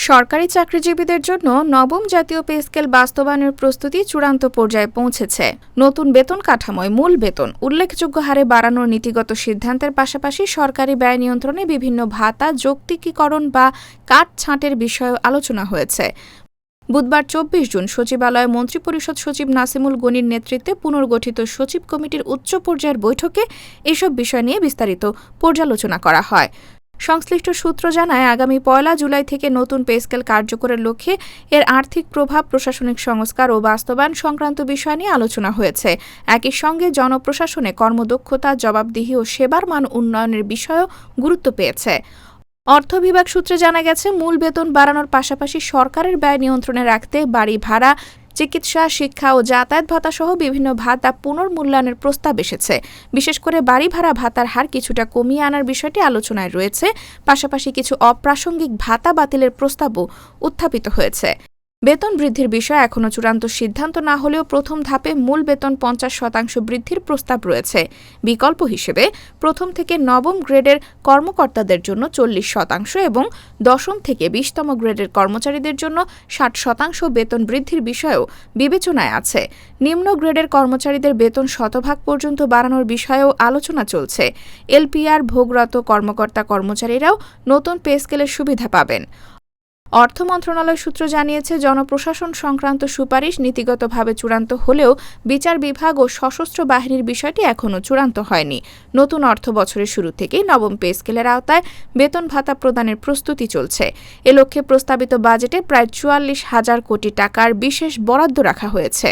সরকারি চাকরিজীবীদের জন্য নবম জাতীয় পে স্কেল বাস্তবায়নের প্রস্তুতি চূড়ান্ত পর্যায়ে পৌঁছেছে। নতুন বেতন কাঠামোয় মূল বেতন উল্লেখযোগ্য হারে বাড়ানোর নীতিগত সিদ্ধান্তের পাশাপাশি সরকারি ব্যয় নিয়ন্ত্রণে বিভিন্ন ভাতা যৌক্তিকীকরণ বা কাটছাঁটের বিষয়েও আলোচনা হয়েছে। বুধবার ২৪ জুন সচিবালয়ে মন্ত্রিপরিষদ সচিব নাসিমুল গনির নেতৃত্বে পুনর্গঠিত সচিব কমিটির উচ্চ পর্যায়ের বৈঠকে এসব বিষয় নিয়ে বিস্তারিত পর্যালোচনা করা হয়। সংশ্লিষ্ট সূত্র জানায়, আগামী ১ জুলাই থেকে নতুন পে স্কেল কার্যকরের লক্ষ্যে এর আর্থিক প্রভাব, প্রশাসনিক সংস্কার ও বাস্তবায়ন সংক্রান্ত বিষয় নিয়ে আলোচনা হয়েছে। একই সঙ্গে জনপ্রশাসনে কর্মদক্ষতা, জবাবদিহি ও সেবার মান উন্নয়নের বিষয়েও গুরুত্ব পেয়েছে। অর্থ বিভাগ সূত্রে জানা গেছে, মূল বেতন বাড়ানোর পাশাপাশি সরকারের ব্যয় নিয়ন্ত্রণে রাখতে বাড়ি ভাড়া, চিকিৎসা, শিক্ষা ও যাতায়াত ভাতা সহ বিভিন্ন ভাতা পুনর্মূল্যায়নের প্রস্তাব এসেছে। বিশেষ করে বাড়ি ভাড়া ভাতার হার কিছুটা কমিয়ে আনার বিষয়টি আলোচনায় রয়েছে। পাশাপাশি কিছু অপ্রাসঙ্গিক ভাতা বাতিলের প্রস্তাবও উত্থাপিত হয়েছে। বেতন বৃদ্ধির বিষয়ে এখনও চূড়ান্ত সিদ্ধান্ত না হলেও প্রথম ধাপে মূল বেতন ৫০% বৃদ্ধির প্রস্তাব রয়েছে। বিকল্প হিসেবে প্রথম থেকে নবম গ্রেডের কর্মকর্তাদের জন্য ৪০% এবং দশম থেকে ২০তম গ্রেডের কর্মচারীদের জন্য ৬০% বেতন বৃদ্ধির বিষয়েও বিবেচনায় আছে। নিম্ন গ্রেডের কর্মচারীদের বেতন শতভাগ পর্যন্ত বাড়ানোর বিষয়েও আলোচনা চলছে। এলপিআর ভোগরত কর্মকর্তা-কর্মচারীরাও নতুন পে স্কেলের সুবিধা পাবেন। অর্থ মন্ত্রণালয় সূত্র জানিয়েছে, জনপ্রশাসন সংক্রান্ত সুপারিশ নীতিগতভাবে চূড়ান্ত হলেও বিচার বিভাগ ও সশস্ত্র বাহিনীর বিষয়টি এখনও চূড়ান্ত হয়নি। নতুন অর্থ বছরের শুরু থেকেই নবম পে স্কেলের আওতায় বেতন ভাতা প্রদানের প্রস্তুতি চলছে। এ লক্ষ্যে প্রস্তাবিত বাজেটে প্রায় ৪৪,০০০ কোটি টাকার বিশেষ বরাদ্দ রাখা হয়েছে।